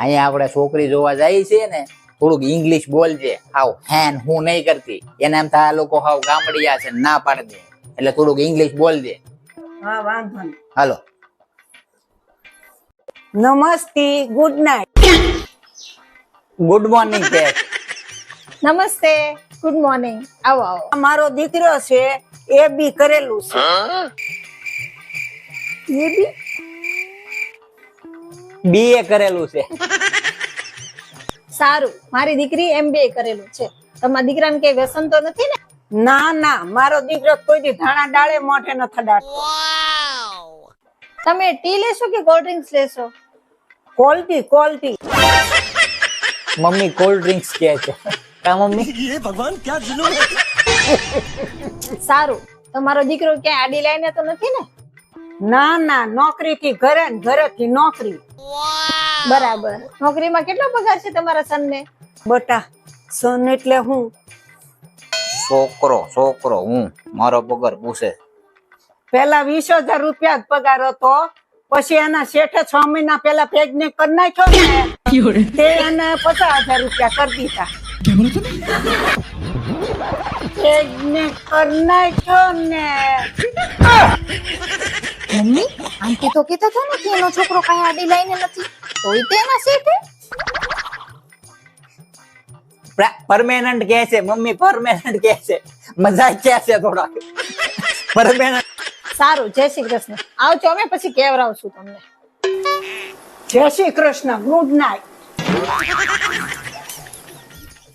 અહીંયા આપણે છોકરી જોવા જાય છે ને થોડુંક ઇંગ્લિશ બોલજે. હાવ હેન હું નહીં કરતી. એને એમ થાય આ લોકો હાવ ગામડિયા છે, ના પાડી દે. એટલે થોડુંક ઇંગ્લિશ બોલજે. હા વાંધો નહીં. હાલો. નમસ્તે, ગુડ નાઇટ. ગુડ મોર્નિંગ કે નમસ્તે, ગુડ મોર્નિંગ. આવો આવો. મારો દીકરો છે એ બી કરેલું છે. એ બી બીએ કરેલું છે. સારું. મારી દીકરી MBA કરેલું છે. તમારા દીકરાને કઈ વ્યસન તો નથી ને? ના ના, મારો દીકરો કોઈ દી ધાણા ડાળે મોઢે ન થડાડતો. તમે ટી લેશો કે કોલ્ડ ડ્રિંક્સ લેશો? Quality quality. Mummy cold drinks કે છે. કા મમ્મી? સારું. તમારો દીકરો ક્યાં આડી લાઈને તો નથી ને? ના ના, નોકરી થી ઘરે ને ઘરે થી નોકરી. બરાબર. નોકરીમાં કેટલો પગાર છે તમારા સનને? બટા, સન એટલે હું છોકરો હું મારો પગાર પૂછે. પેલા 20,000 રૂપિયા જ પગાર હતો. પછી એના શેઠે 6 મહિના પેલા પ્રેગ્નેન્ટ કરી નાખ્યો ને તે એને 50,000 રૂપિયા કરી દીધા. પ્રેગ્નેન્ટ કરી નાખ્યો ને. મમ્મી, આંટી તો કહેતા હતા ને કે એનો છોકરો કઈ આડી લાઈને નથી. તોય તે એના શેઠે પરમેનન્ટ કે છે મમ્મી, પરમેનન્ટ કે છે. મજાક કે છે થોડા. પરમેનન્ટ. સારું. જય શ્રી કૃષ્ણ. આવજો, અમે પછી કેવરાવશું તમને. જય શ્રી કૃષ્ણ, ગુડ નાઇટ.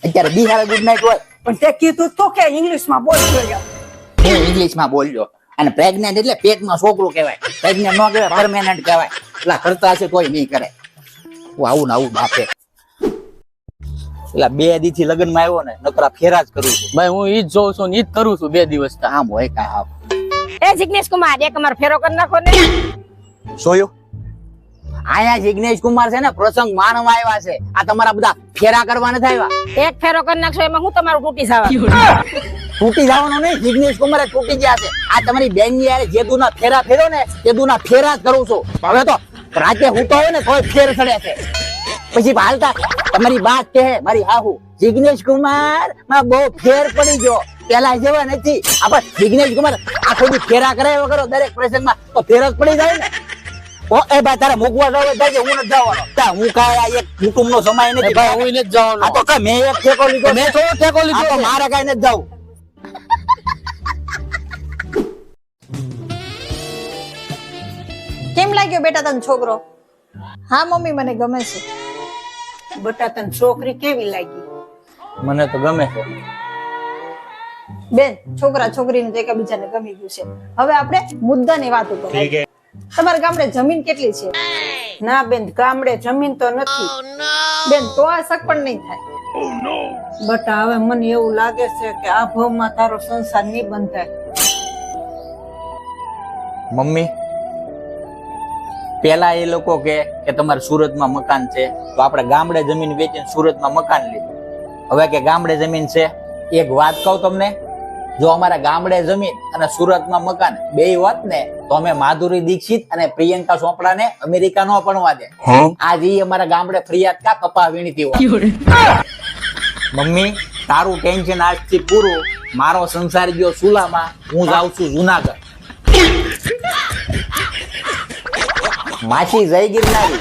અત્યારે બિહાર ગુડ નાઇટ હોય પણ તે કીધું તો કે ઇંગ્લિશમાં બોલજો. હું ઇંગ્લિશમાં બોલજો. અને પ્રેગ્નેન્ટ એટલે પેટમાં છોકરું કહેવાય. પ્રેગ્નેન્ટ નો કહેવાય, પરમેનન્ટ કહેવાય. એટલે કરતા હશે તોય નહીં કરે. હું આવું ને આવું બાપે. એટલે 2 દી થી લગ્ન માં આવ્યો ને નકરા ફેરા જ કરું છું. ભાઈ હું ઈ જ જોઉં છું ને ઈ જ કરું છું 2 દિવસ થી. આમ હોય કા આમ. એ જિગ્નેશ કુમાર, એક અમાર ફેરો કરી નાખો ને. સોયો આયા જિગ્નેશ કુમાર છે ને પ્રસંગ માણવા આવ્યા છે. આ તમારા બધા ફેરા કરવા નથી આવ્યા. એક ફેરો કરી નાખશો એમાં હું તમારું તૂટી જવા. તૂટી જવાનો નહીં, જિગ્નેશ કુમારે તૂટી ગયા છે. આ તમારી બેન ની યારે જેદુના ફેરા ફેરો ને જેદુના ફેરા જ કરું છું. હવે તો રાતે હુતો હોય ને તોય ફેર ચડે છે. પછી હાલતા તમારી બાત કહે મારી હાહુ, જિગ્નેશ કુમાર માં બહુ ફેર પડી ગયો, પેલા જેવા નથી. આપણે જિગ્નેશ કુમાર આખો દી ફેરા કરાવ્યો કરો દરેક પ્રસંગમાં તો ફેર જ પડી જાય ને. ઓ એ ભાઈ તારે મૂકવા જાવ જાય, હું નથી જવાનો. હું કાંઈ એક કુટુંબ નો સમય નથી ભાઈ હું નથી જવાનો. આ તો કા મેં એક ઠેકો લીધો, મેં થોડો ઠેકો લીધો આ તો છે. મારે કાંઈ નથી જવું. કેમ લાગ્યો બેટા તને છોકરો? હા મમ્મી, મને ગમે છે. બટા, તને છોકરી કેવી લાગી? મને તો ગમે છે. બેન, છોકરા છોકરીને તો એકબીજાને ગમી ગયું છે. હવે આપણે મુદ્દાની વાત ઉપર આવીએ. તમારા ગામડે જમીન કેટલી છે? ના બેન, ગામડે જમીન તો નથી. બેન, તો આ શક પણ નહીં થાય. બટા, હવે મને એવું લાગે છે કે આ ભાવમાં તારો સંસાર નહીં બંધાય. મમ્મી, પેલા એ લોકો કે તમારે સુરતમાં મકાન છે તો આપણે ગામડે જમીન વેચીને સુરતમાં મકાન લીધું. હવે કે ગામડે જમીન છે. એક વાત કહું તમને, જો અમારા ગામડે જમીન અને સુરતમાં મકાન બેય હોત ને તો અમે માધુરી દીક્ષિત અને પ્રિયંકા ચોપડાને અમેરિકા નો ભણવા દે. આજ ઈ અમારા ગામડે ફરિયાદ કા કપા વીણતી હોય. મમ્મી, તારું ટેન્શન આજથી પૂરું. મારો સંસાર ગયો સુલામાં, હું જાઉં છું જુનાગઢ. માછી જય ગિરનારી.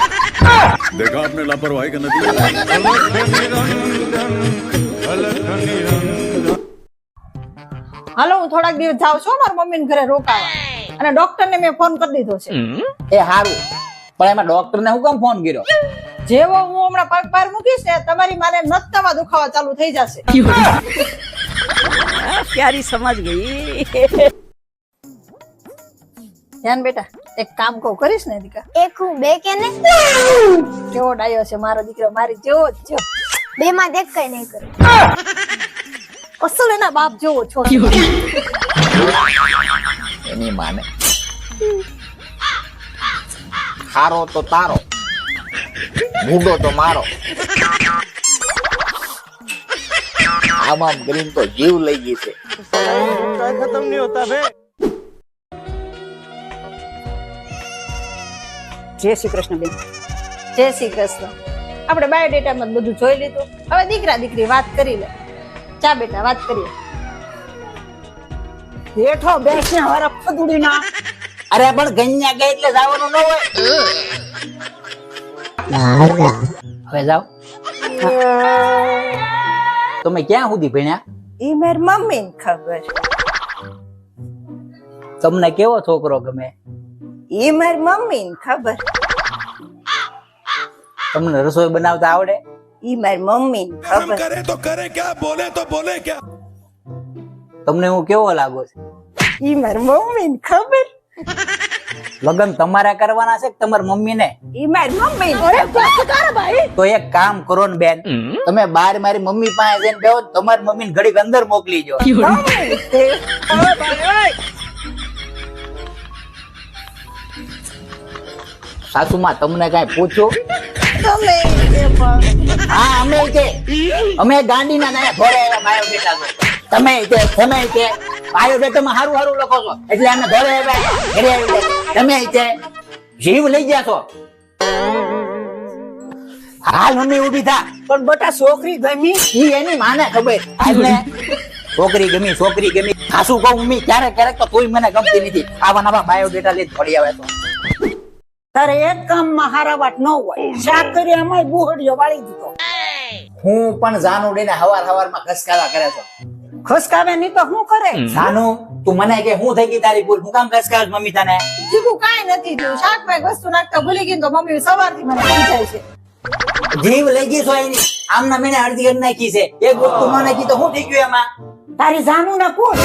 देखा आपने लापरवाही का नतीजा। હાલો, હું થોડાક દિવસ જાઉં છું મારા મમ્મીને ઘરે રોકાવા. અને ડોક્ટરને મેં ફોન કરી દીધો છે. એ હારું, પણ એમાં ડોક્ટરને હું કેમ ફોન કર્યો? જેવો હું હમણાં પગ પાર મૂકીશ ને તમારી માને નતવા દુખાવા ચાલુ થઈ જશે. પ્યારી સમજ ગઈ. ધ્યાન બેટા, એક કામ કહું કરીશ ને દીકા? એક હું બે કે ને કેવો ડાયો છે મારો દીકરો, મારી જેવો જ છે. બે માં દેખ કઈ નહીં કરું. અસલ એના બાપ જેવો છો. એની માને હારો તો તારો, બુડો તો મારો. આમ કરીને તો જીવ લઈ ગઈ છે. खत्म नहीं होता बे। જય શ્રી કૃષ્ણ બેન. જય શ્રી કૃષ્ણ. આપણે બાયોડેટામાં બધું જોઈ લીધું. હવે દીકરા દીકરી વાત કરી લે. ચા બેટા વાત કરીએ. બેઠો બેસને હરખ ફદુડી ના. અરે પણ ગણ્યા ગઈ એટલે જવાનું ન હોય. હવે જાઓ. તમે ક્યાં સુધી ભણ્યા? ઈ માર મમ્મી ને ખબર. તમને કેવો છોકરો ગમે? ઈ માર મમ્મી ને ખબર. તમને રસોઈ બનાવતા આવડે? ઈ માર મમ્મી ને ખબર. करे तो करे क्या, बोले तो बोले क्या। તમને હું કેવો લાગો છે? ઈ માર મમ્મી ને ખબર. લગ્ન તમારે કરવાના છે કે તમારી મમ્મી ને? ઈ માર મમ્મી ને ખબર. તો એક કામ કરો ને બેન, તમે બાર મારી મમ્મી પાસે જઈને બેહો, તમારી મમ્મી ને ઘડીક અંદર મોકલી જો. મમ્મી તે. ઓ ભાઈ સાસુમાં તમને કઈ પૂછ્યું? તમે એ પણ હા, અમે ગાંધીના નયા ઘોડે આવ્યા બાયોડેટા તો. તમે બાયોડેટામાં હારું હારું લખો છો એટલે અમે ઘરે આવ્યા, ઘરે આવી ગયા. તમે જીવ લઈ ગયા છો. હાલ મમ્મી ઊભી થા. પણ બટા છોકરી ગમી. ઈ એની માને ખબર. હાલ ને છોકરી ગમી. સાસુ કહું મમ્મી ક્યારેક તો કોઈ મને ગમતી નથી. આવા નવા બાયોડેટા લઈને ઘોડી આવે તો. તારે એક કામમાં હારાવાટ ન હોય. શાકરી અમાય બુહડીઓ વાળી દીધો. હું પણ જાનું લઈને હવારમાં ઘસકાવા કરે છો. ખસકાવે નહીં તો શું કરે? જાનું તું મને કે હું થઈ ગઈ તારી ભૂલ? હું કામ ઘસકાવ મમ્મી તને? જીગું કાંઈ નથી થયું. શાકમાં એક વસ્તુ નાખતા ભૂલી ગઈ ને તો મમ્મી સવારથી મને પૂછાય છે. જીવ લઈ ગઈ છો એની. આમના મેને અડધી કરી નાખી છે. એક વસ્તુ ન નાખી તો શું થઈ ગયું એમાં? તારી જાનું ના પૂછ.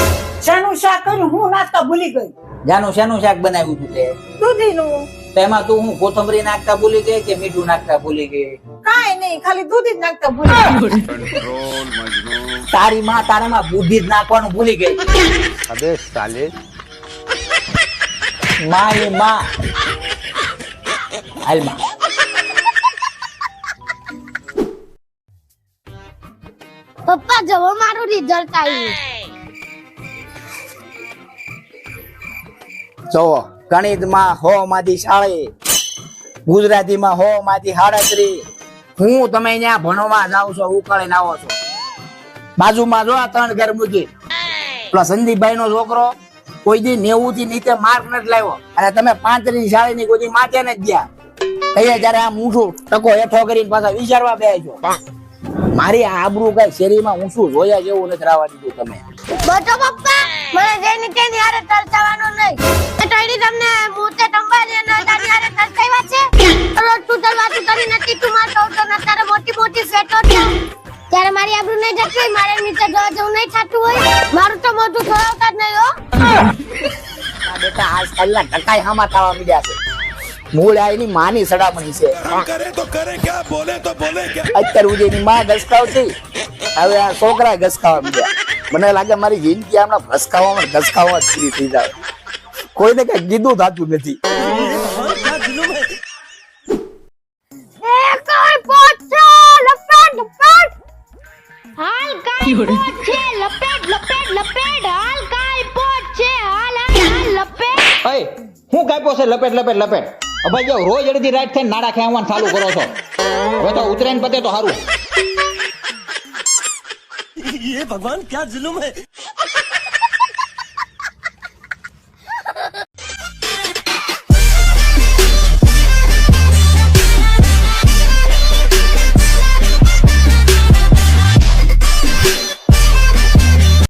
શાનું શાક કર્યું હું નાખતા ભૂલી ગઈ. જાનું શેનું શાક બનાવ્યું તું તે? દૂધીનું. તો એમાં તું હું કોથમરી નાખતા ભૂલી ગઈ કે મીઠું નાખતા ભૂલી ગઈ? કાંઈ નહીં, ખાલી દૂધ જ નાખતા ભૂલી ગઈ. कंट्रोल मजनू। તારી માં તારામાં બુદ્ધિ જ નાખવાનું ભૂલી ગઈ. अबे साले મારી માં. હાલ માં. પપ્પા જવો મારું રિઝલ્ટ આવ્યું. જો ગણિતમાં 100 માંથી 40, ગુજરાતીમાં 100 માંથી 37. હું તમે અહીંયા ભણવા જાવ છો, ઉકાળીને આવો છો. બાજુમાં જો આ 3 ઘર મૂકી. પેલા સંદીપભાઈ નો છોકરો કોઈ દી 90 થી નીચે માર્ક નથી લાવ્યો અને તમે 35 શાળી ની કોઈ દી માથે નથી ગયા. કહીએ જયારે આ ઊંચું ટકો હેઠો કરીને પાછા વિચારવા બેસો. મારી આબરૂ કઈ શેરીમાં ઊંચું જોયા જેવું નથી રાવા દીધું તમે. બટો પપ્પા મને જેની તેની હારે તરતાવાનો નહીં. એ ટાઈડી તમને મોતે ટંબાલી અને તારી હારે તરતાવ્યા છે. રોજ તું તરવાતું કરી નથી. તું માર કહું તો ન તારે મોટી ફેટો છે. ત્યારે મારી આબરૂ નહીં જતી હોય, મારે નીચે જોવા જેવું નહીં થતું હોય. મારું તો મોઢું ધોળાવતા જ નહીં હો. આ બેટા આજકાલના ટકાઈ હામાં થવા મીડ્યા છે. મૂળ આ એની માની સડામણી છે. करे तो करे क्या, बोले तो बोले क्या। અત્યારે સુધી એની માં ઘસકાવતી, હવે આ છોકરા ઘસકાવા મીડ્યા. મને લાગે મારી જિંદગી આમના ઘસકાવામાં જ પૂરી થઈ જાય. કોઈને કઈ કીધું થતું નથી. એ કઈ પોચો લપેટ. હાલ કાઈ પોચ છે. લપેટ. હાલ કાઈ પોચ છે. હાલ લપેટ. અય હું કાપ્યો છે લપેટ હવે જો રોજ અડધી રાત થઈને નાડા ખાવાનું ચાલુ કરો છો. હવે તો ઉતરાયણ પતે તો સારું. ये भगवान क्या जुल्म है।